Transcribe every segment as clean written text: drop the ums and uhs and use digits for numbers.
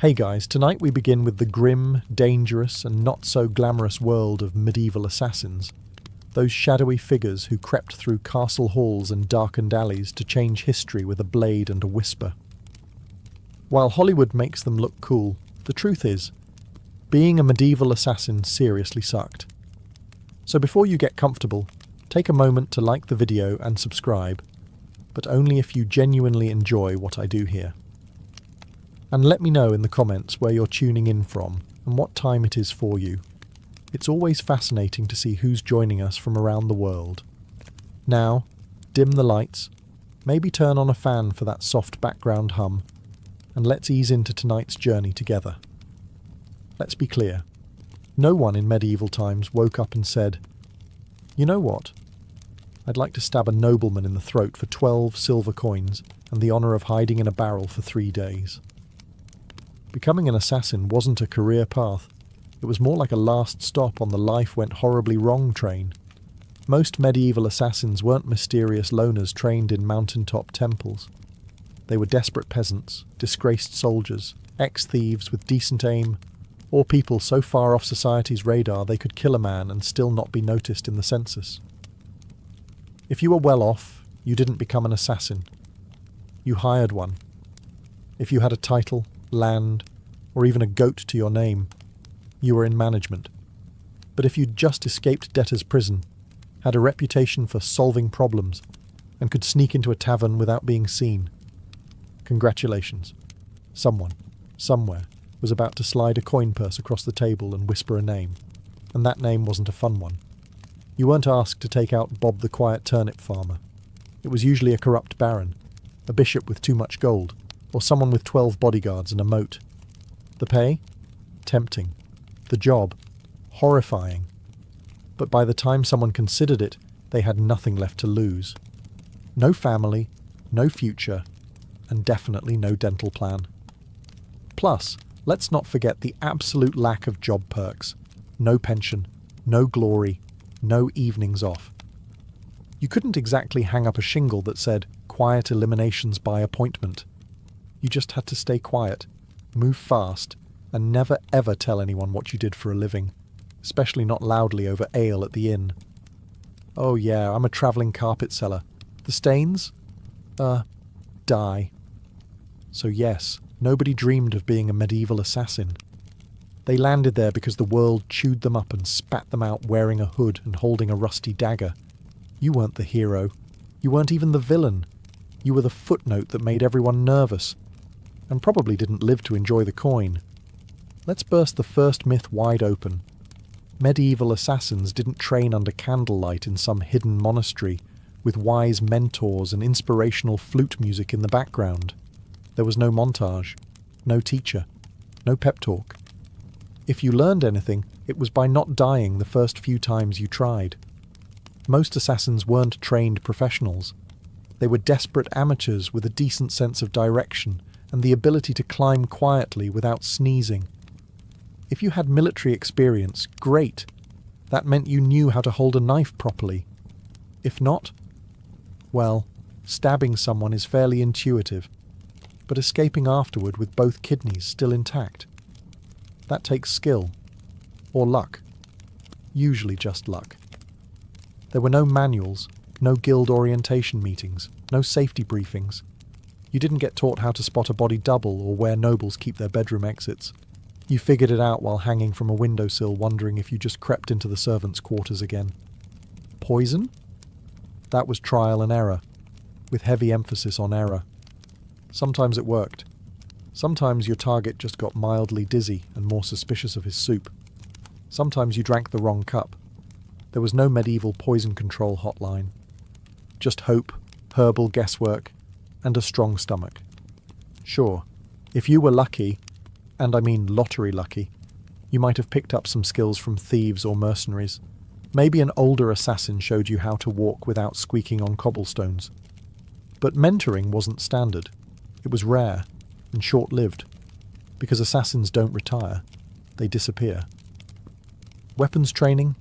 Hey guys, tonight we begin with the grim, dangerous, and not so glamorous world of medieval assassins. Those shadowy figures who crept through castle halls and darkened alleys to change history with a blade and a whisper. While Hollywood makes them look cool, the truth is, being a medieval assassin seriously sucked. So before you get comfortable, take a moment to like the video and subscribe, but only if you genuinely enjoy what I do here. And let me know in the comments where you're tuning in from and what time it is for you. It's always fascinating to see who's joining us from around the world. Now, dim the lights, maybe turn on a fan for that soft background hum, and let's ease into tonight's journey together. Let's be clear. No one in medieval times woke up and said, "You know what? I'd like to stab a nobleman in the throat for 12 silver coins and the honour of hiding in a barrel for 3 days." Becoming an assassin wasn't a career path. It was more like a last stop on the life went horribly wrong train. Most medieval assassins weren't mysterious loners trained in mountaintop temples. They were desperate peasants, disgraced soldiers, ex-thieves with decent aim, or people so far off society's radar they could kill a man and still not be noticed in the census. If you were well off, you didn't become an assassin. You hired one. If you had a title, land, or even a goat to your name, you were in management. But if you'd just escaped debtor's prison, had a reputation for solving problems, and could sneak into a tavern without being seen, congratulations. Someone, somewhere, was about to slide a coin purse across the table and whisper a name, and that name wasn't a fun one. You weren't asked to take out Bob the quiet turnip farmer. It was usually a corrupt baron, a bishop with too much gold, or someone with 12 bodyguards and a moat. The pay? Tempting. The job? Horrifying. But by the time someone considered it, they had nothing left to lose. No family, no future, and definitely no dental plan. Plus, let's not forget the absolute lack of job perks. No pension, no glory, no evenings off. You couldn't exactly hang up a shingle that said, "Quiet eliminations by appointment." You just had to stay quiet, move fast, and never ever tell anyone what you did for a living, especially not loudly over ale at the inn. "Oh yeah, I'm a travelling carpet seller. The stains? Die." So yes, nobody dreamed of being a medieval assassin. They landed there because the world chewed them up and spat them out wearing a hood and holding a rusty dagger. You weren't the hero. You weren't even the villain. You were the footnote that made everyone nervous, and probably didn't live to enjoy the coin. Let's burst the first myth wide open. Medieval assassins didn't train under candlelight in some hidden monastery, with wise mentors and inspirational flute music in the background. There was no montage, no teacher, no pep talk. If you learned anything, it was by not dying the first few times you tried. Most assassins weren't trained professionals. They were desperate amateurs with a decent sense of direction and the ability to climb quietly without sneezing. If you had military experience, great. That meant you knew how to hold a knife properly. If not, well, stabbing someone is fairly intuitive, but escaping afterward with both kidneys still intact, that takes skill. Or luck. Usually just luck. There were no manuals, no guild orientation meetings, no safety briefings. You didn't get taught how to spot a body double or where nobles keep their bedroom exits. You figured it out while hanging from a windowsill wondering if you just crept into the servants' quarters again. Poison? That was trial and error, with heavy emphasis on error. Sometimes it worked. Sometimes your target just got mildly dizzy and more suspicious of his soup. Sometimes you drank the wrong cup. There was no medieval poison control hotline. Just hope, herbal guesswork, and a strong stomach. Sure, if you were lucky, and I mean lottery lucky, you might have picked up some skills from thieves or mercenaries. Maybe an older assassin showed you how to walk without squeaking on cobblestones. But mentoring wasn't standard. It was rare and short-lived, because assassins don't retire, they disappear. Weapons training?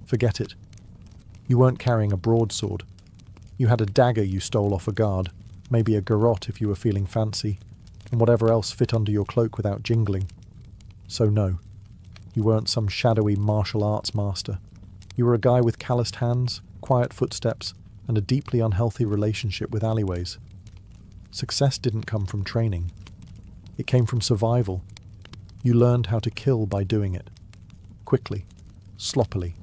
Forget it. You weren't carrying a broadsword. You had a dagger you stole off a guard, maybe a garrote if you were feeling fancy, and whatever else fit under your cloak without jingling. So no, you weren't some shadowy martial arts master. You were a guy with calloused hands, quiet footsteps, and a deeply unhealthy relationship with alleyways. Success didn't come from training. It came from survival. You learned how to kill by doing it. Quickly, sloppily,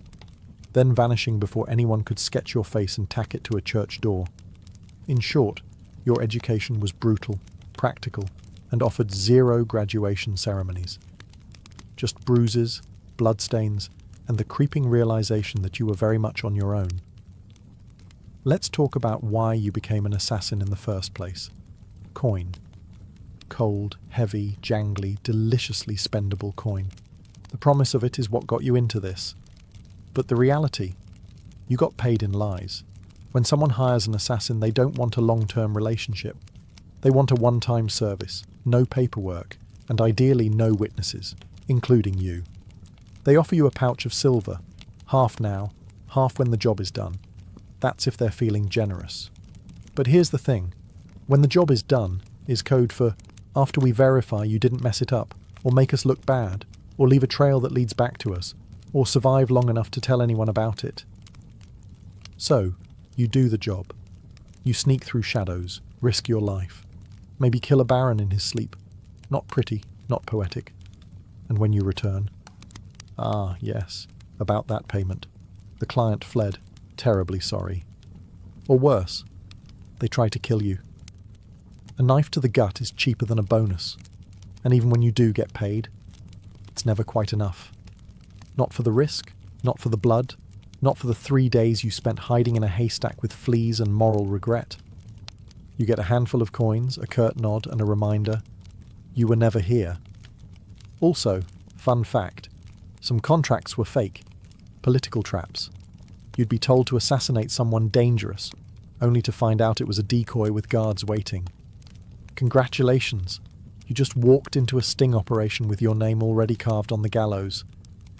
then vanishing before anyone could sketch your face and tack it to a church door. In short, your education was brutal, practical, and offered zero graduation ceremonies. Just bruises, bloodstains, and the creeping realization that you were very much on your own. Let's talk about why you became an assassin in the first place. Coin. Cold, heavy, jangly, deliciously spendable coin. The promise of it is what got you into this. But the reality? You got paid in lies. When someone hires an assassin, they don't want a long-term relationship. They want a one-time service, no paperwork, and ideally no witnesses, including you. They offer you a pouch of silver, half now, half when the job is done. That's if they're feeling generous. But here's the thing. When the job is done is code for after we verify you didn't mess it up, or make us look bad, or leave a trail that leads back to us, or survive long enough to tell anyone about it. So, you do the job. You sneak through shadows, risk your life. Maybe kill a baron in his sleep. Not pretty, not poetic. And when you return... Ah, yes, about that payment. The client fled, terribly sorry. Or worse, they try to kill you. A knife to the gut is cheaper than a bonus. And even when you do get paid, it's never quite enough. Not for the risk, not for the blood, not for the 3 days you spent hiding in a haystack with fleas and moral regret. You get a handful of coins, a curt nod, and a reminder, you were never here. Also, fun fact, some contracts were fake, political traps. You'd be told to assassinate someone dangerous, only to find out it was a decoy with guards waiting. Congratulations, you just walked into a sting operation with your name already carved on the gallows.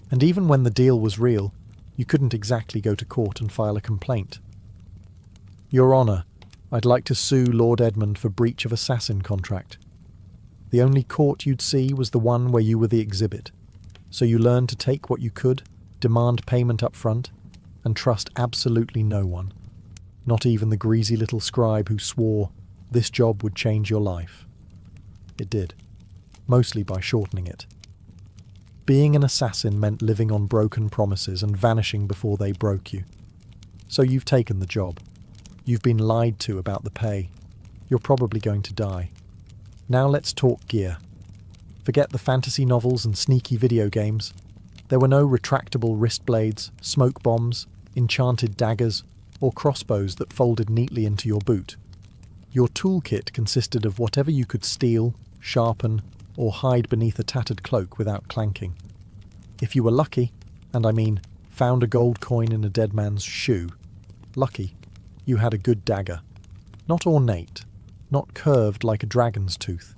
And even when the deal was real, you couldn't exactly go to court and file a complaint. Your Honour, I'd like to sue Lord Edmund for breach of assassin contract. The only court you'd see was the one where you were the exhibit. So you learned to take what you could, demand payment up front, and trust absolutely no one. Not even the greasy little scribe who swore this job would change your life. It did, mostly by shortening it. Being an assassin meant living on broken promises and vanishing before they broke you. So you've taken the job. You've been lied to about the pay. You're probably going to die. Now let's talk gear. Forget the fantasy novels and sneaky video games. There were no retractable wrist blades, smoke bombs, enchanted daggers, or crossbows that folded neatly into your boot. Your toolkit consisted of whatever you could steal, sharpen, or hide beneath a tattered cloak without clanking. If you were lucky, and I mean found a gold coin in a dead man's shoe, lucky, you had a good dagger. Not ornate, not curved like a dragon's tooth,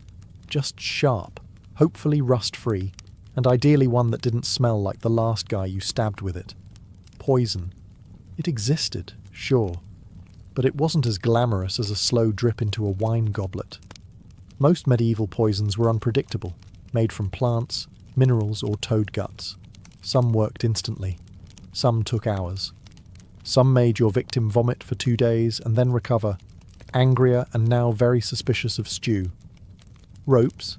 just sharp, hopefully rust-free, and ideally one that didn't smell like the last guy you stabbed with it. Poison. It existed, sure, but it wasn't as glamorous as a slow drip into a wine goblet. Most medieval poisons were unpredictable, made from plants, minerals, or toad guts. Some worked instantly. Some took hours. Some made your victim vomit for 2 days and then recover, angrier and now very suspicious of stew. Ropes,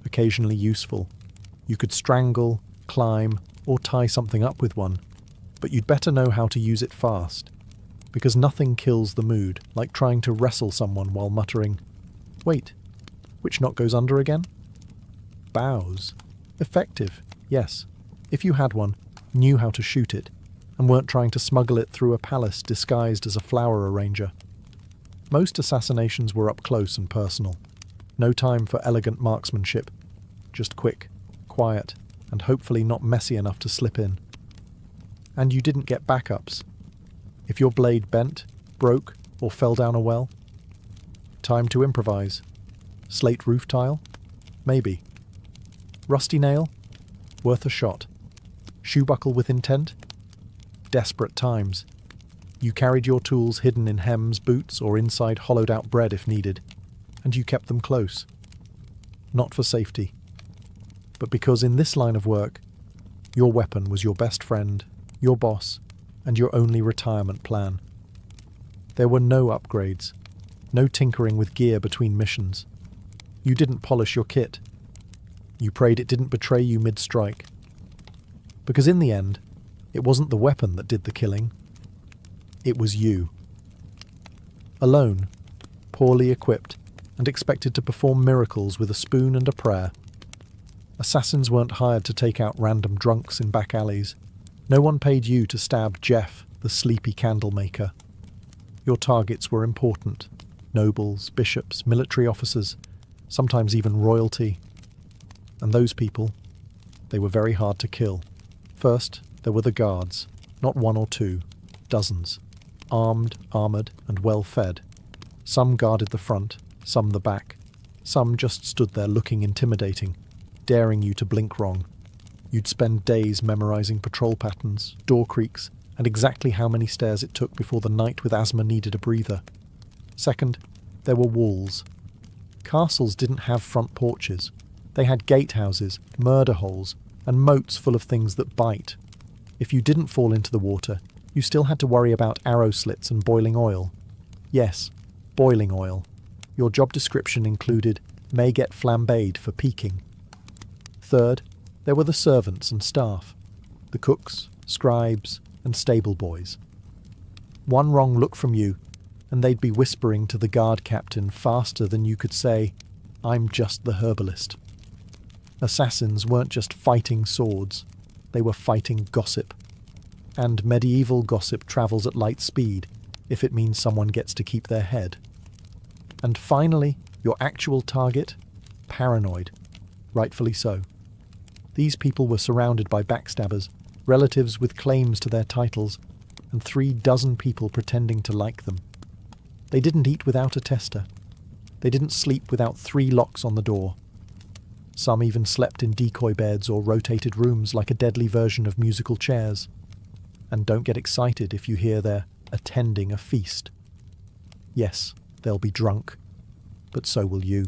occasionally useful. You could strangle, climb, or tie something up with one, but you'd better know how to use it fast, because nothing kills the mood like trying to wrestle someone while muttering, "Wait, which knot goes under again?" Bows. Effective, yes, if you had one, knew how to shoot it, and weren't trying to smuggle it through a palace disguised as a flower arranger. Most assassinations were up close and personal. No time for elegant marksmanship. Just quick, quiet, and hopefully not messy enough to slip in. And you didn't get backups. If your blade bent, broke, or fell down a well, time to improvise. Slate roof tile? Maybe. Rusty nail? Worth a shot. Shoe buckle with intent? Desperate times. You carried your tools hidden in hems, boots, or inside hollowed-out bread if needed, and you kept them close. not for safety, but because in this line of work, your weapon was your best friend, your boss, and your only retirement plan. There were no upgrades, no tinkering with gear between missions. You didn't polish your kit. You prayed it didn't betray you mid-strike. Because in the end, it wasn't the weapon that did the killing. It was you. Alone, poorly equipped, and expected to perform miracles with a spoon and a prayer. Assassins weren't hired to take out random drunks in back alleys. No one paid you to stab Jeff, the sleepy candle maker. Your targets were important. Nobles, bishops, military officers, sometimes even royalty. And those people, they were very hard to kill. First, there were the guards, not one or two, dozens. Armed, armoured, and well-fed. Some guarded the front, some the back. Some just stood there looking intimidating, daring you to blink wrong. You'd spend days memorising patrol patterns, door creaks, and exactly how many stairs it took before the knight with asthma needed a breather. Second, there were walls. Castles didn't have front porches. They had gatehouses, murder holes, and moats full of things that bite. If you didn't fall into the water, you still had to worry about arrow slits and boiling oil. Yes, boiling oil. Your job description included may get flambéed for peeking. Third, there were the servants and staff, the cooks, scribes, and stable boys. One wrong look from you, and they'd be whispering to the guard captain faster than you could say, "I'm just the herbalist." Assassins weren't just fighting swords, they were fighting gossip. And medieval gossip travels at light speed, if it means someone gets to keep their head. And finally, your actual target? Paranoid. Rightfully so. These people were surrounded by backstabbers, relatives with claims to their titles, and 36 people pretending to like them. They didn't eat without a tester. They didn't sleep without 3 locks on the door. Some even slept in decoy beds or rotated rooms like a deadly version of musical chairs. And don't get excited if you hear they're attending a feast. Yes, they'll be drunk, but so will you.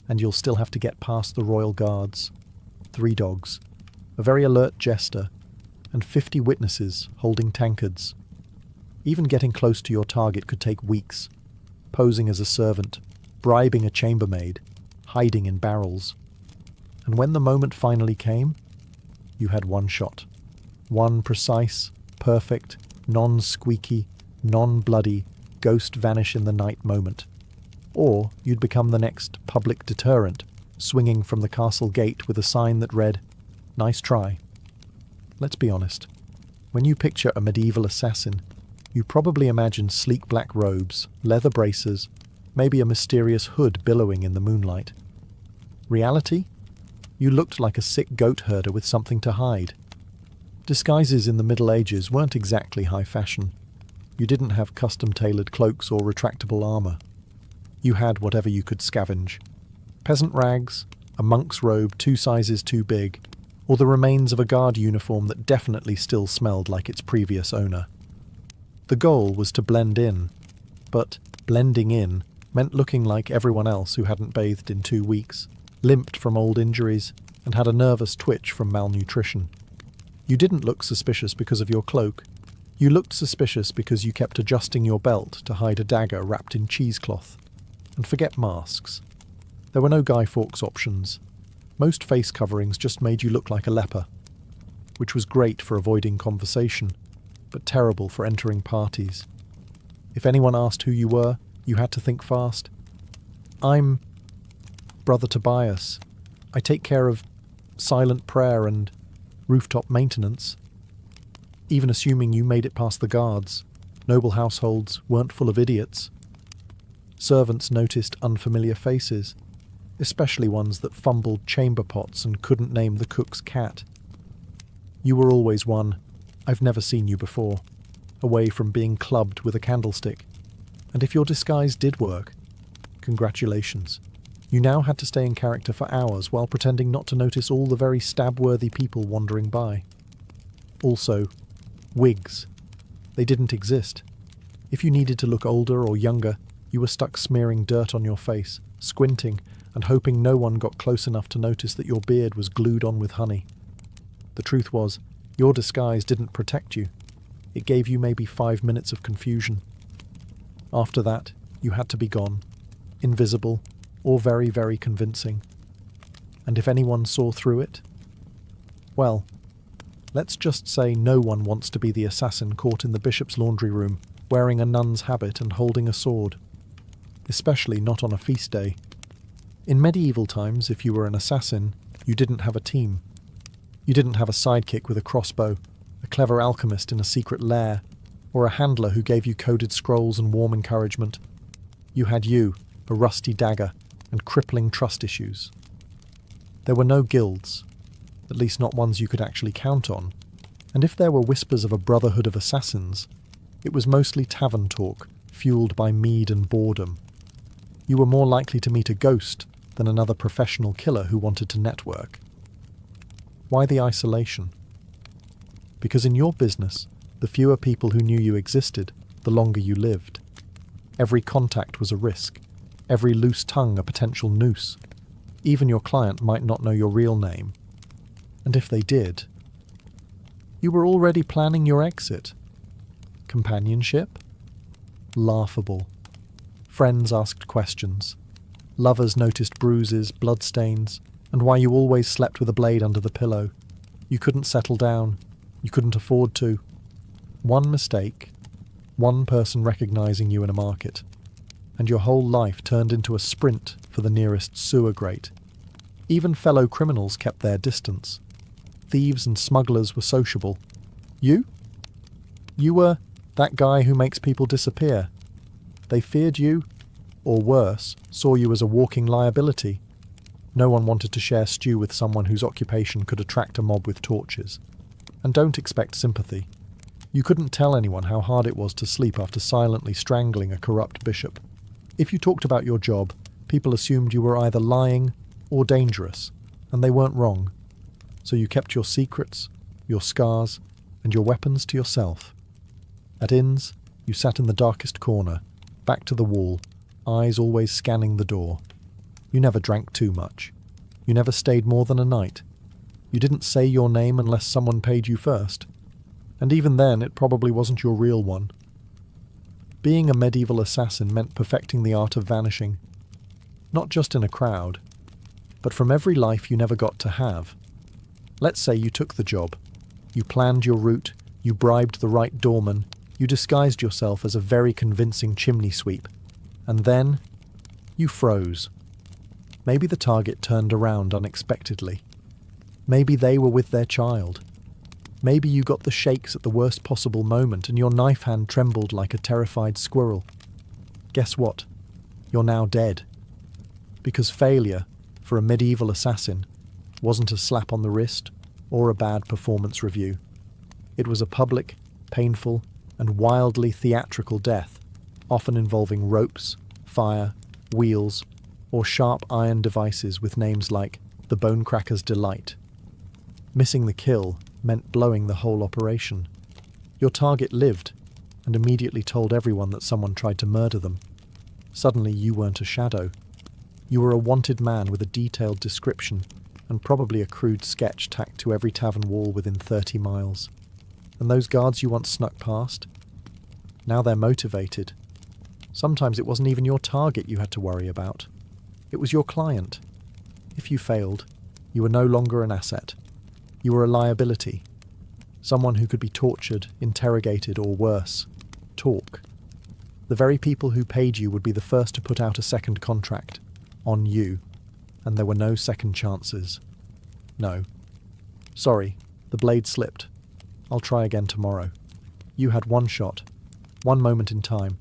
And you'll still have to get past the royal guards, 3 dogs, a very alert jester, and 50 witnesses holding tankards. Even getting close to your target could take weeks, posing as a servant, bribing a chambermaid, hiding in barrels. And when the moment finally came, you had one shot. One precise, perfect, non-squeaky, non-bloody, ghost vanish in the night moment. Or you'd become the next public deterrent, swinging from the castle gate with a sign that read, "Nice try." Let's be honest. When you picture a medieval assassin, you probably imagine sleek black robes, leather braces, maybe a mysterious hood billowing in the moonlight. Reality? You looked like a sick goat herder with something to hide. Disguises in the Middle Ages weren't exactly high fashion. You didn't have custom-tailored cloaks or retractable armour. You had whatever you could scavenge. Peasant rags, a monk's robe 2 sizes too big, or the remains of a guard uniform that definitely still smelled like its previous owner. The goal was to blend in, but blending in meant looking like everyone else who hadn't bathed in 2 weeks, limped from old injuries, and had a nervous twitch from malnutrition. You didn't look suspicious because of your cloak. You looked suspicious because you kept adjusting your belt to hide a dagger wrapped in cheesecloth. And forget masks. There were no Guy Fawkes options. Most face coverings just made you look like a leper, which was great for avoiding conversation, but terrible for entering parties. If anyone asked who you were, you had to think fast. "I'm Brother Tobias. I take care of silent prayer and rooftop maintenance." Even assuming you made it past the guards, noble households weren't full of idiots. Servants noticed unfamiliar faces, especially ones that fumbled chamber pots and couldn't name the cook's cat. You were always one, "I've never seen you before," away from being clubbed with a candlestick. And if your disguise did work, congratulations. You now had to stay in character for hours while pretending not to notice all the very stab-worthy people wandering by. Also, wigs. They didn't exist. If you needed to look older or younger, you were stuck smearing dirt on your face, squinting, and hoping no one got close enough to notice that your beard was glued on with honey. The truth was, your disguise didn't protect you. It gave you maybe 5 minutes of confusion. After that, you had to be gone, invisible, or very, very convincing. And if anyone saw through it, well, let's just say no one wants to be the assassin caught in the bishop's laundry room, wearing a nun's habit and holding a sword. Especially not on a feast day. In medieval times, if you were an assassin, you didn't have a team. You didn't have a sidekick with a crossbow, a clever alchemist in a secret lair, or a handler who gave you coded scrolls and warm encouragement. You had you, a rusty dagger, and crippling trust issues. There were no guilds, at least not ones you could actually count on, and if there were whispers of a brotherhood of assassins, it was mostly tavern talk, fueled by mead and boredom. You were more likely to meet a ghost than another professional killer who wanted to network. Why the isolation? Because in your business, the fewer people who knew you existed, the longer you lived. Every contact was a risk, every loose tongue a potential noose. Even your client might not know your real name. And if they did, you were already planning your exit. Companionship? Laughable. Friends asked questions. Lovers noticed bruises, bloodstains, and why you always slept with a blade under the pillow. You couldn't settle down. You couldn't afford to. One mistake, one person recognizing you in a market, and your whole life turned into a sprint for the nearest sewer grate. Even fellow criminals kept their distance. Thieves and smugglers were sociable. You? You were that guy who makes people disappear. They feared you, or worse, saw you as a walking liability. No one wanted to share stew with someone whose occupation could attract a mob with torches. And don't expect sympathy. You couldn't tell anyone how hard it was to sleep after silently strangling a corrupt bishop. If you talked about your job, people assumed you were either lying or dangerous, and they weren't wrong. So you kept your secrets, your scars, and your weapons to yourself. At inns, you sat in the darkest corner, back to the wall, eyes always scanning the door. You never drank too much. You never stayed more than a night. You didn't say your name unless someone paid you first. And even then, it probably wasn't your real one. Being a medieval assassin meant perfecting the art of vanishing. Not just in a crowd, but from every life you never got to have. Let's say you took the job. You planned your route, you bribed the right doorman, you disguised yourself as a very convincing chimney sweep. And then, you froze. Maybe the target turned around unexpectedly. Maybe they were with their child. Maybe you got the shakes at the worst possible moment and your knife hand trembled like a terrified squirrel. Guess what? You're now dead. Because failure, for a medieval assassin, wasn't a slap on the wrist or a bad performance review. It was a public, painful, and wildly theatrical death, often involving ropes, fire, wheels, or sharp iron devices with names like the Bonecracker's Delight. Missing the kill meant blowing the whole operation. Your target lived, and immediately told everyone that someone tried to murder them. Suddenly you weren't a shadow. You were a wanted man with a detailed description, and probably a crude sketch tacked to every tavern wall within 30 miles. And those guards you once snuck past? Now they're motivated. Sometimes it wasn't even your target you had to worry about. It was your client. If you failed, you were no longer an asset. You were a liability. Someone who could be tortured, interrogated, or worse. Talk. The very people who paid you would be the first to put out a second contract. On you. And there were no second chances. No. Sorry, the blade slipped. I'll try again tomorrow. You had one shot. One moment in time.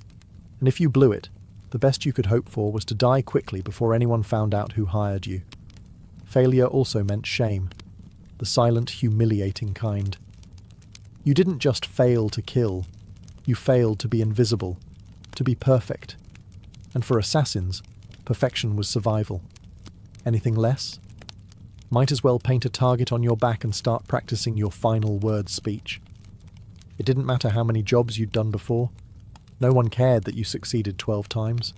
And if you blew it, the best you could hope for was to die quickly before anyone found out who hired you. Failure also meant shame. The silent, humiliating kind. You didn't just fail to kill. You failed to be invisible. To be perfect. And for assassins, perfection was survival. Anything less? Might as well paint a target on your back and start practicing your final word speech. It didn't matter how many jobs you'd done before. No one cared that you succeeded 12 times.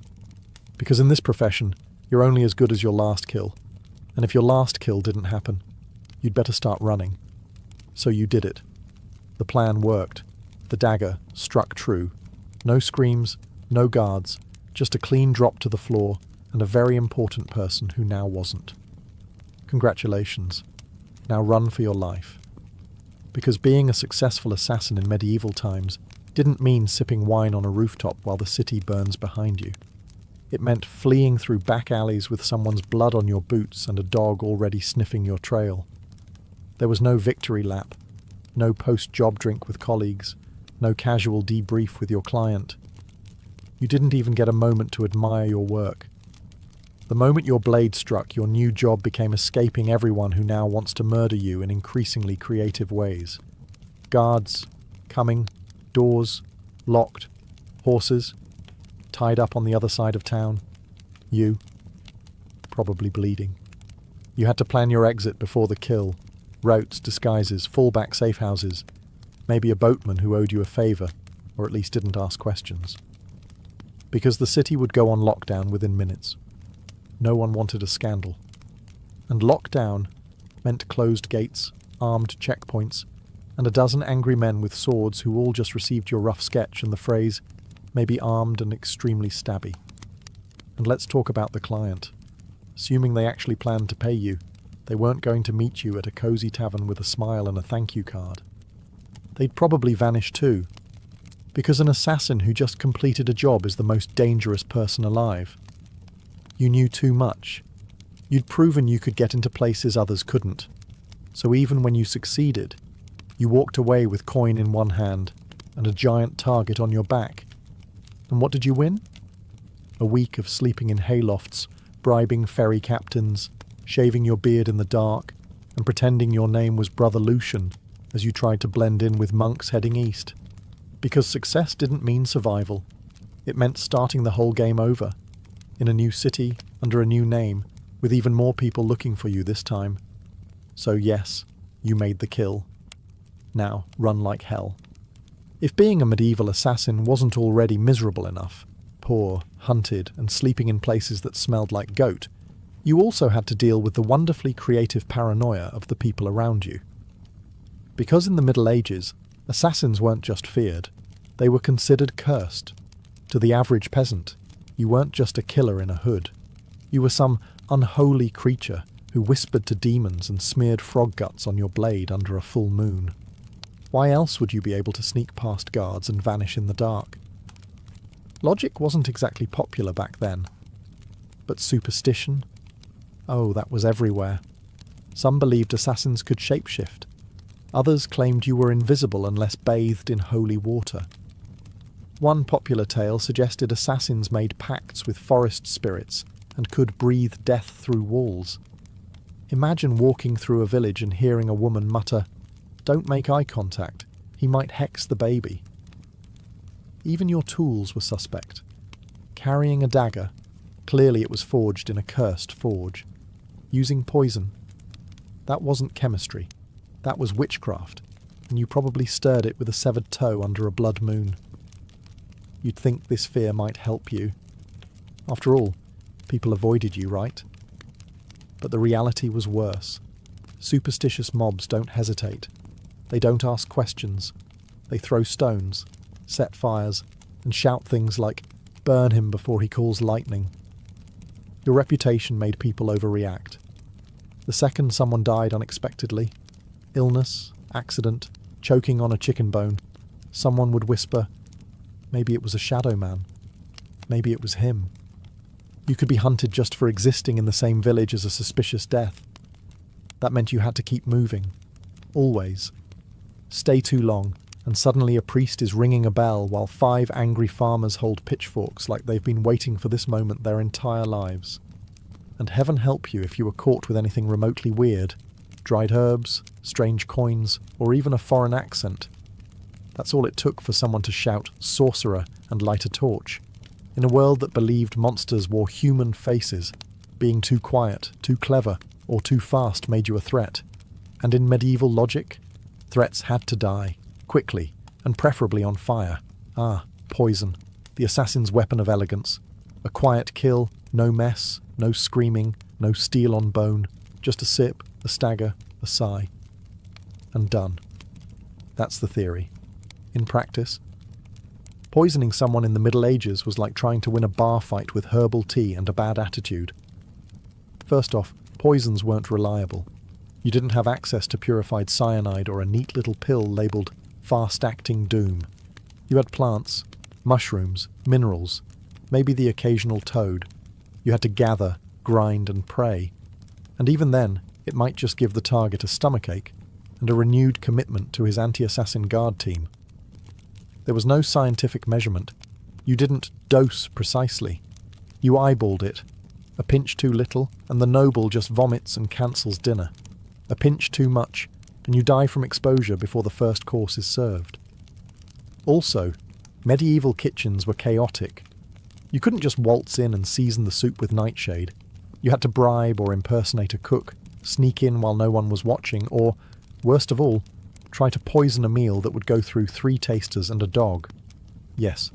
Because in this profession, You're only as good as your last kill. And if your last kill didn't happen, you'd better start running. So you did it. The plan worked. The dagger struck true. No screams, no guards, just a clean drop to the floor and a very important person who now wasn't. Congratulations. Now run for your life. Because being a successful assassin in medieval times didn't mean sipping wine on a rooftop while the city burns behind you. It meant fleeing through back alleys with someone's blood on your boots and a dog already sniffing your trail. There was no victory lap, no post-job drink with colleagues, no casual debrief with your client. You didn't even get a moment to admire your work. The moment your blade struck, your new job became escaping everyone who now wants to murder you in increasingly creative ways. Guards, coming, doors, locked, horses, tied up on the other side of town. You, probably bleeding. You had to plan your exit before the kill. Routes, disguises, fallback safe houses. Maybe a boatman who owed you a favour, or at least didn't ask questions. Because the city would go on lockdown within minutes. No one wanted a scandal. And lockdown meant closed gates, armed checkpoints, and a dozen angry men with swords who all just received your rough sketch and the phrase, maybe armed and extremely stabby. And let's talk about the client. Assuming they actually planned to pay you, they weren't going to meet you at a cosy tavern with a smile and a thank you card. They'd probably vanish too, because an assassin who just completed a job is the most dangerous person alive. You knew too much. You'd proven you could get into places others couldn't. So even when you succeeded, you walked away with coin in one hand and a giant target on your back. And what did you win? A week of sleeping in haylofts, bribing ferry captains, shaving your beard in the dark, and pretending your name was Brother Lucian as you tried to blend in with monks heading east. Because success didn't mean survival. It meant starting the whole game over. In a new city, under a new name, with even more people looking for you this time. So yes, you made the kill. Now, run like hell. If being a medieval assassin wasn't already miserable enough, poor, hunted, and sleeping in places that smelled like goat, you also had to deal with the wonderfully creative paranoia of the people around you. Because in the Middle Ages, assassins weren't just feared, they were considered cursed. To the average peasant, you weren't just a killer in a hood. You were some unholy creature who whispered to demons and smeared frog guts on your blade under a full moon. Why else would you be able to sneak past guards and vanish in the dark? Logic wasn't exactly popular back then. But superstition? Oh, that was everywhere. Some believed assassins could shapeshift. Others claimed you were invisible unless bathed in holy water. One popular tale suggested assassins made pacts with forest spirits and could breathe death through walls. Imagine walking through a village and hearing a woman mutter, "Don't make eye contact, he might hex the baby." Even your tools were suspect. Carrying a dagger, clearly it was forged in a cursed forge. Using poison, that wasn't chemistry, that was witchcraft, and you probably stirred it with a severed toe under a blood moon. You'd think this fear might help you. After all, people avoided you, right? But the reality was worse. Superstitious mobs don't hesitate. They don't ask questions. They throw stones, set fires, and shout things like, "Burn him before he calls lightning." Your reputation made people overreact. The second someone died unexpectedly, illness, accident, choking on a chicken bone, someone would whisper, "Maybe it was a shadow man. Maybe it was him." You could be hunted just for existing in the same village as a suspicious death. That meant you had to keep moving. Always. Stay too long, and suddenly a priest is ringing a bell while 5 angry farmers hold pitchforks like they've been waiting for this moment their entire lives. And heaven help you if you were caught with anything remotely weird. Dried herbs, strange coins, or even a foreign accent. That's all it took for someone to shout "sorcerer" and light a torch. In a world that believed monsters wore human faces, being too quiet, too clever, or too fast made you a threat. And in medieval logic, threats had to die, quickly, and preferably on fire. Poison, the assassin's weapon of elegance. A quiet kill, no mess, no screaming, no steel on bone, just a sip, a stagger, a sigh. And done. That's the theory. In practice, poisoning someone in the Middle Ages was like trying to win a bar fight with herbal tea and a bad attitude. First off, poisons weren't reliable. You didn't have access to purified cyanide or a neat little pill labelled fast-acting doom. You had plants, mushrooms, minerals, maybe the occasional toad. You had to gather, grind and pray. And even then, it might just give the target a stomachache and a renewed commitment to his anti-assassin guard team. There was no scientific measurement. You didn't dose precisely. You eyeballed it. A pinch too little, and the noble just vomits and cancels dinner. A pinch too much, and you die from exposure before the first course is served. Also, medieval kitchens were chaotic. You couldn't just waltz in and season the soup with nightshade. You had to bribe or impersonate a cook, sneak in while no one was watching, or, worst of all, try to poison a meal that would go through 3 tasters and a dog. Yes,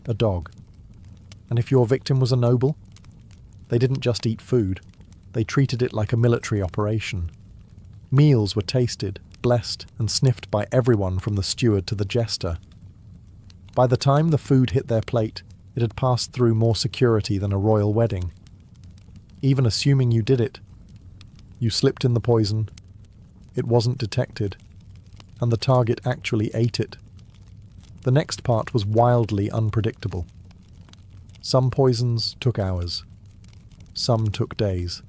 a dog. And if your victim was a noble, they didn't just eat food, they treated it like a military operation. Meals were tasted, blessed, and sniffed by everyone from the steward to the jester. By the time the food hit their plate, it had passed through more security than a royal wedding. Even assuming you did it, you slipped in the poison, it wasn't detected, and the target actually ate it. The next part was wildly unpredictable. Some poisons took hours. Some took days.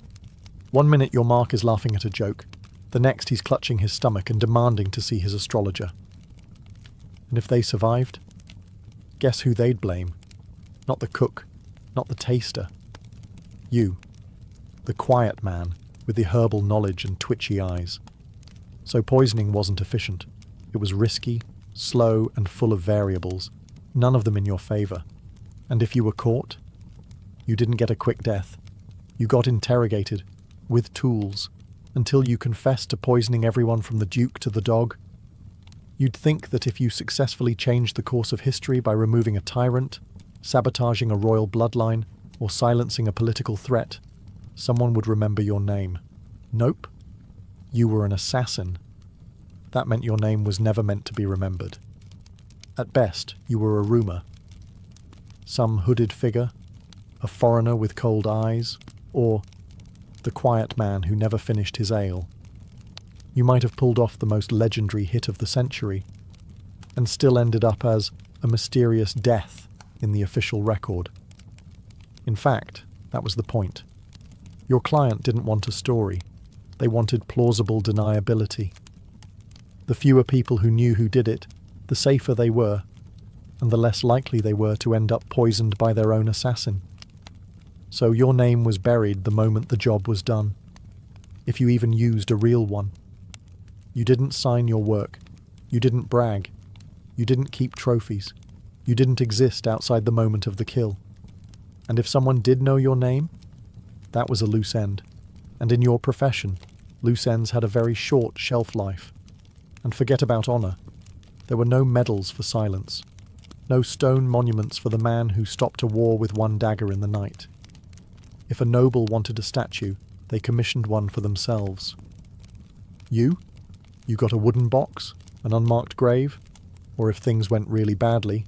1 minute your mark is laughing at a joke, the next he's clutching his stomach and demanding to see his astrologer. And if they survived, guess who they'd blame? Not the cook, not the taster. You, the quiet man with the herbal knowledge and twitchy eyes. So poisoning wasn't efficient. It was risky, slow, and full of variables, none of them in your favour. And if you were caught, you didn't get a quick death. You got interrogated, with tools, until you confessed to poisoning everyone from the Duke to the dog. You'd think that if you successfully changed the course of history by removing a tyrant, sabotaging a royal bloodline, or silencing a political threat, someone would remember your name. Nope. You were an assassin. That meant your name was never meant to be remembered. At best, you were a rumour. Some hooded figure, a foreigner with cold eyes, or the quiet man who never finished his ale. You might have pulled off the most legendary hit of the century, and still ended up as a mysterious death in the official record. In fact, that was the point. Your client didn't want a story. They wanted plausible deniability. The fewer people who knew who did it, the safer they were, and the less likely they were to end up poisoned by their own assassin. So your name was buried the moment the job was done, if you even used a real one. You didn't sign your work. You didn't brag. You didn't keep trophies. You didn't exist outside the moment of the kill. And if someone did know your name, that was a loose end. And in your profession, loose ends had a very short shelf life. And forget about honour. There were no medals for silence. No stone monuments for the man who stopped a war with one dagger in the night. If a noble wanted a statue, they commissioned one for themselves. You got a wooden box, an unmarked grave, or if things went really badly,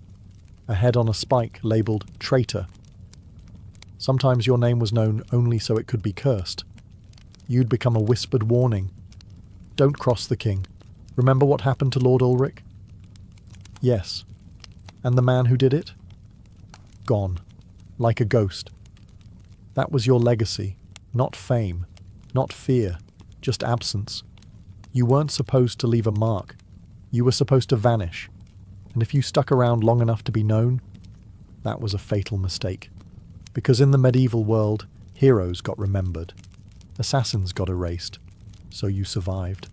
a head on a spike labelled traitor. Sometimes your name was known only so it could be cursed. You'd become a whispered warning. Don't cross the king. Remember what happened to Lord Ulrich? Yes. And the man who did it? Gone. Like a ghost. That was your legacy. Not fame. Not fear. Just absence. You weren't supposed to leave a mark. You were supposed to vanish. And if you stuck around long enough to be known, that was a fatal mistake. Because in the medieval world, heroes got remembered. Assassins got erased. So you survived.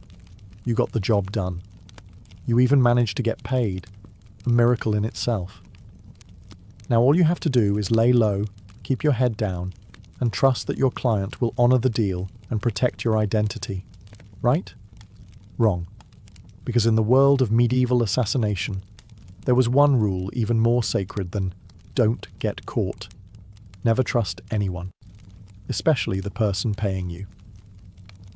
You got the job done. You even managed to get paid. A miracle in itself. Now all you have to do is lay low, keep your head down, and trust that your client will honour the deal and protect your identity. Right? Wrong. Because in the world of medieval assassination, there was one rule even more sacred than don't get caught. Never trust anyone, especially the person paying you.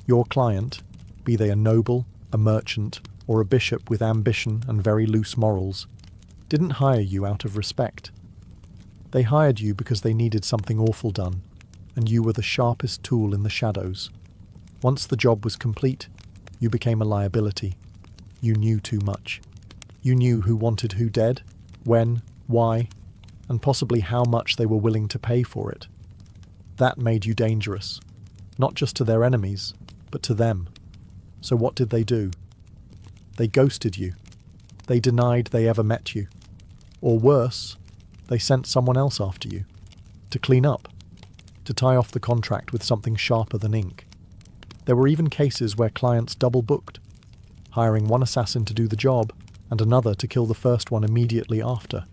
Your client, be they a noble, a merchant, or a bishop with ambition and very loose morals, didn't hire you out of respect. They hired you because they needed something awful done, and you were the sharpest tool in the shadows. Once the job was complete, you became a liability. You knew too much. You knew who wanted who dead, when, why, and possibly how much they were willing to pay for it. That made you dangerous, not just to their enemies, but to them. So what did they do? They ghosted you. They denied they ever met you. Or worse, they sent someone else after you, to clean up, to tie off the contract with something sharper than ink. There were even cases where clients double-booked, hiring one assassin to do the job and another to kill the first one immediately after.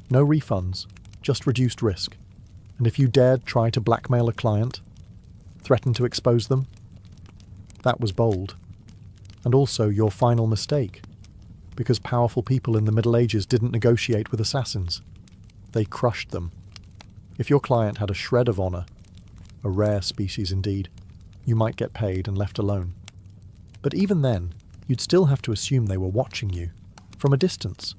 No refunds, just reduced risk. And if you dared try to blackmail a client, threaten to expose them, that was bold. And also your final mistake, because powerful people in the Middle Ages didn't negotiate with assassins. They crushed them. If your client had a shred of honor, a rare species indeed, you might get paid and left alone. But even then, you'd still have to assume they were watching you, from a distance,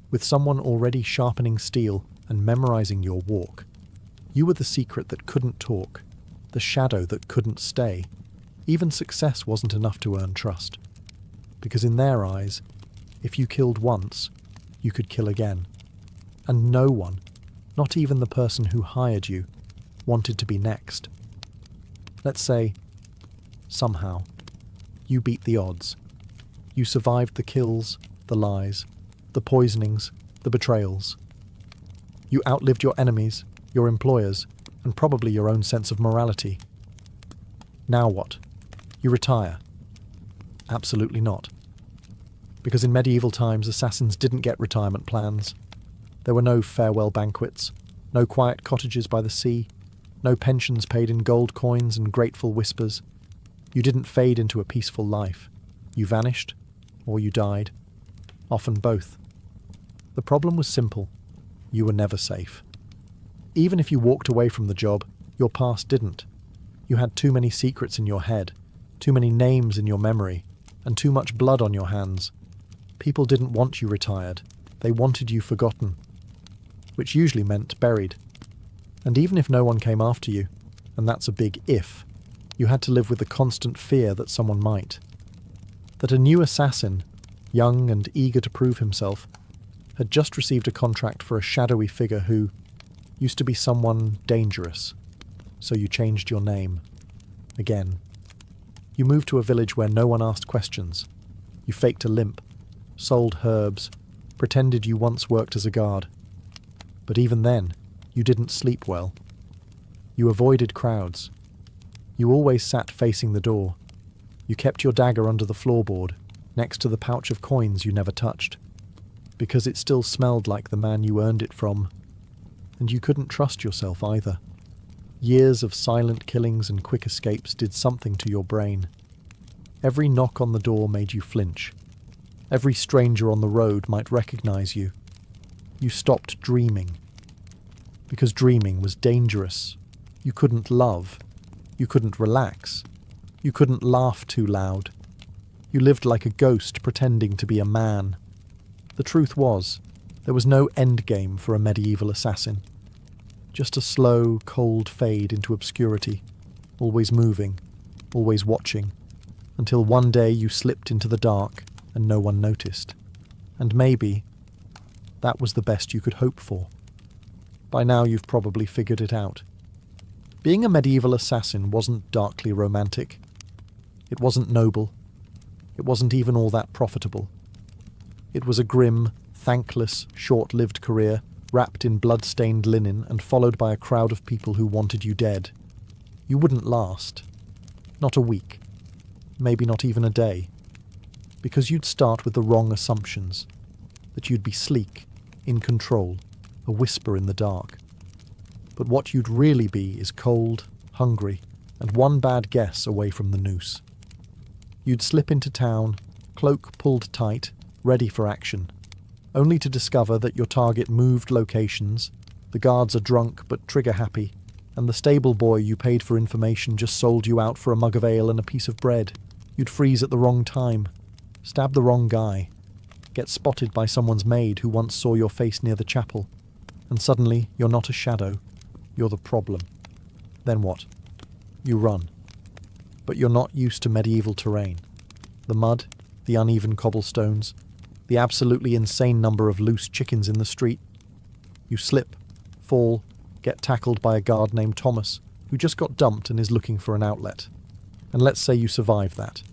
with someone already sharpening steel and memorizing your walk. You were the secret that couldn't talk, the shadow that couldn't stay. Even success wasn't enough to earn trust. Because in their eyes, if you killed once, you could kill again. And no one, not even the person who hired you, wanted to be next. Let's say, somehow, you beat the odds. You survived the kills, the lies, the poisonings, the betrayals. You outlived your enemies, your employers, and probably your own sense of morality. Now what? You retire? Absolutely not. Because in medieval times, assassins didn't get retirement plans. There were no farewell banquets, no quiet cottages by the sea, no pensions paid in gold coins and grateful whispers. You didn't fade into a peaceful life. You vanished, or you died. Often both. The problem was simple. You were never safe. Even if you walked away from the job, your past didn't. You had too many secrets in your head, too many names in your memory, and too much blood on your hands. People didn't want you retired. They wanted you forgotten, which usually meant buried. And even if no one came after you, and that's a big if, you had to live with the constant fear that someone might. That a new assassin, young and eager to prove himself, had just received a contract for a shadowy figure who used to be someone dangerous. So you changed your name. Again. You moved to a village where no one asked questions. You faked a limp, sold herbs, pretended you once worked as a guard. But even then, you didn't sleep well. You avoided crowds. You always sat facing the door. You kept your dagger under the floorboard, next to the pouch of coins you never touched, because it still smelled like the man you earned it from, and you couldn't trust yourself either. Years of silent killings and quick escapes did something to your brain. Every knock on the door made you flinch. Every stranger on the road might recognize you. You stopped dreaming. Because dreaming was dangerous. You couldn't love. You couldn't relax. You couldn't laugh too loud. You lived like a ghost pretending to be a man. The truth was, there was no endgame for a medieval assassin. Just a slow, cold fade into obscurity, always moving, always watching, until one day you slipped into the dark and no one noticed. And maybe that was the best you could hope for. By now you've probably figured it out. Being a medieval assassin wasn't darkly romantic. It wasn't noble. It wasn't even all that profitable. It was a grim, thankless, short-lived career, wrapped in blood-stained linen and followed by a crowd of people who wanted you dead. You wouldn't last. Not a week. Maybe not even a day. Because you'd start with the wrong assumptions. That you'd be sleek, in control, a whisper in the dark. But what you'd really be is cold, hungry, and one bad guess away from the noose. You'd slip into town, cloak pulled tight, ready for action, only to discover that your target moved locations, The guards are drunk but trigger-happy, and the stable boy you paid for information just sold you out for a mug of ale and a piece of bread. You'd freeze at the wrong time, stab the wrong guy, get spotted by someone's maid who once saw your face near the chapel, and suddenly you're not a shadow, you're the problem. Then what? You run. But you're not used to medieval terrain. The mud, the uneven cobblestones, the absolutely insane number of loose chickens in the street. You slip, fall, get tackled by a guard named Thomas, who just got dumped and is looking for an outlet. And let's say you survive that.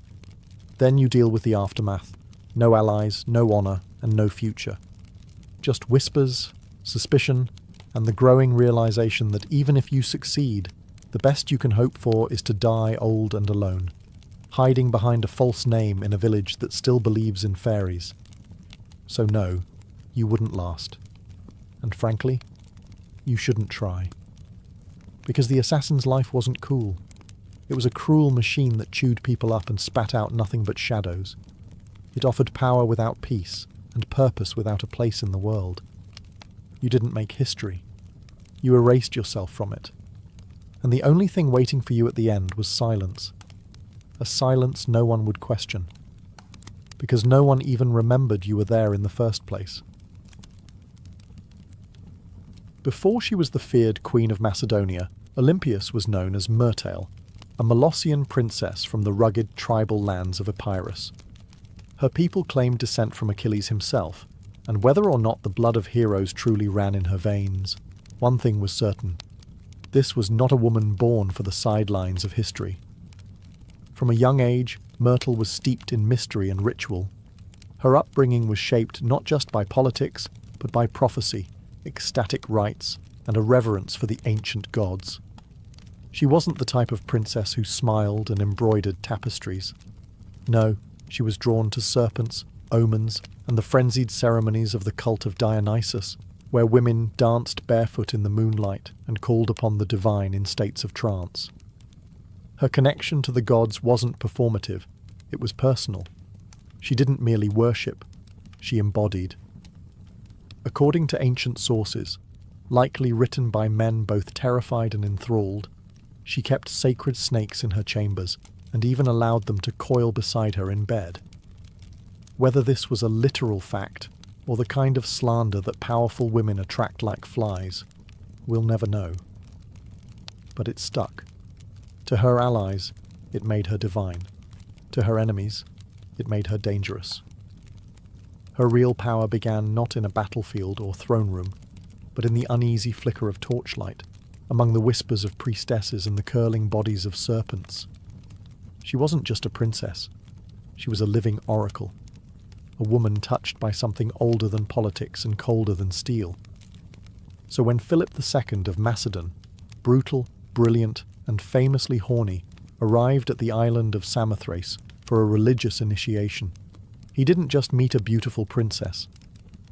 Then you deal with the aftermath. No allies, no honour, and no future. Just whispers, suspicion, and the growing realisation that even if you succeed, the best you can hope for is to die old and alone, hiding behind a false name in a village that still believes in fairies. So no, you wouldn't last. And frankly, you shouldn't try. Because the assassin's life wasn't cool. It was a cruel machine that chewed people up and spat out nothing but shadows. It offered power without peace, and purpose without a place in the world. You didn't make history. You erased yourself from it. And the only thing waiting for you at the end was silence. A silence no one would question. Because no one even remembered you were there in the first place. Before she was the feared Queen of Macedonia, Olympias was known as Myrtale, a Molossian princess from the rugged tribal lands of Epirus. Her people claimed descent from Achilles himself, and whether or not the blood of heroes truly ran in her veins, one thing was certain. This was not a woman born for the sidelines of history. From a young age, Myrtle was steeped in mystery and ritual. Her upbringing was shaped not just by politics, but by prophecy, ecstatic rites, and a reverence for the ancient gods. She wasn't the type of princess who smiled and embroidered tapestries. No, she was drawn to serpents, omens, and the frenzied ceremonies of the cult of Dionysus, where women danced barefoot in the moonlight and called upon the divine in states of trance. Her connection to the gods wasn't performative, it was personal. She didn't merely worship, she embodied. According to ancient sources, likely written by men both terrified and enthralled, she kept sacred snakes in her chambers and even allowed them to coil beside her in bed. Whether this was a literal fact or the kind of slander that powerful women attract like flies, we'll never know. But it stuck. To her allies, it made her divine. To her enemies, it made her dangerous. Her real power began not in a battlefield or throne room, but in the uneasy flicker of torchlight, among the whispers of priestesses and the curling bodies of serpents. She wasn't just a princess. She was a living oracle. A woman touched by something older than politics and colder than steel. So when Philip II of Macedon, brutal, brilliant, and famously horny, arrived at the island of Samothrace for a religious initiation, he didn't just meet a beautiful princess.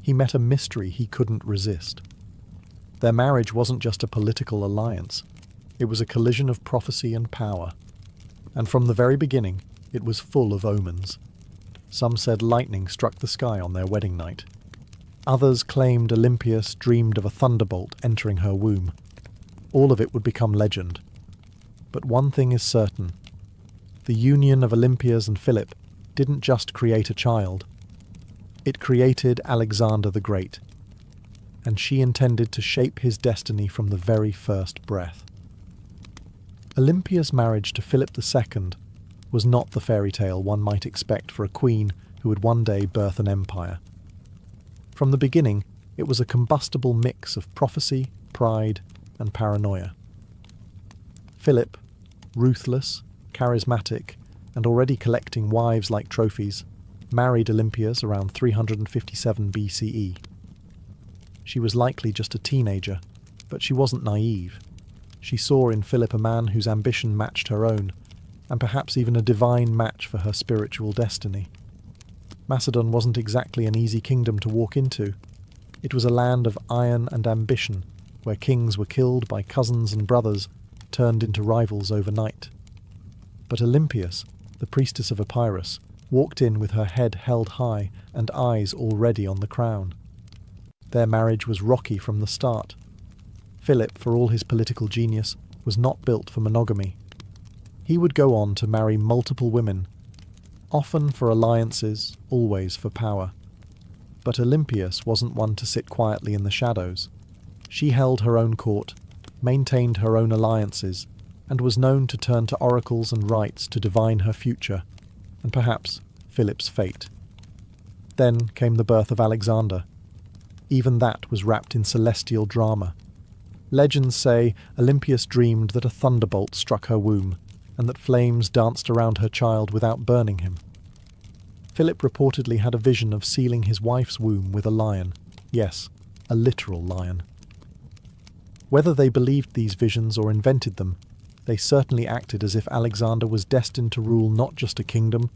He met a mystery he couldn't resist. Their marriage wasn't just a political alliance. It was a collision of prophecy and power. And from the very beginning, it was full of omens. Some said lightning struck the sky on their wedding night. Others claimed Olympias dreamed of a thunderbolt entering her womb. All of it would become legend. But one thing is certain. The union of Olympias and Philip didn't just create a child. It created Alexander the Great. And she intended to shape his destiny from the very first breath. Olympia's marriage to Philip II was not the fairy tale one might expect for a queen who would one day birth an empire. From the beginning, it was a combustible mix of prophecy, pride, and paranoia. Philip, ruthless, charismatic, and already collecting wives like trophies, married Olympias around 357 BCE. She was likely just a teenager, but she wasn't naive. She saw in Philip a man whose ambition matched her own, and perhaps even a divine match for her spiritual destiny. Macedon wasn't exactly an easy kingdom to walk into. It was a land of iron and ambition, where kings were killed by cousins and brothers, turned into rivals overnight. But Olympias, the priestess of Epirus, walked in with her head held high and eyes already on the crown. Their marriage was rocky from the start. Philip, for all his political genius, was not built for monogamy. He would go on to marry multiple women, often for alliances, always for power. But Olympias wasn't one to sit quietly in the shadows. She held her own court, maintained her own alliances, and was known to turn to oracles and rites to divine her future, and perhaps Philip's fate. Then came the birth of Alexander. Even that was wrapped in celestial drama. Legends say Olympias dreamed that a thunderbolt struck her womb, and that flames danced around her child without burning him. Philip reportedly had a vision of sealing his wife's womb with a lion. Yes, a literal lion. Whether they believed these visions or invented them, they certainly acted as if Alexander was destined to rule not just a kingdom,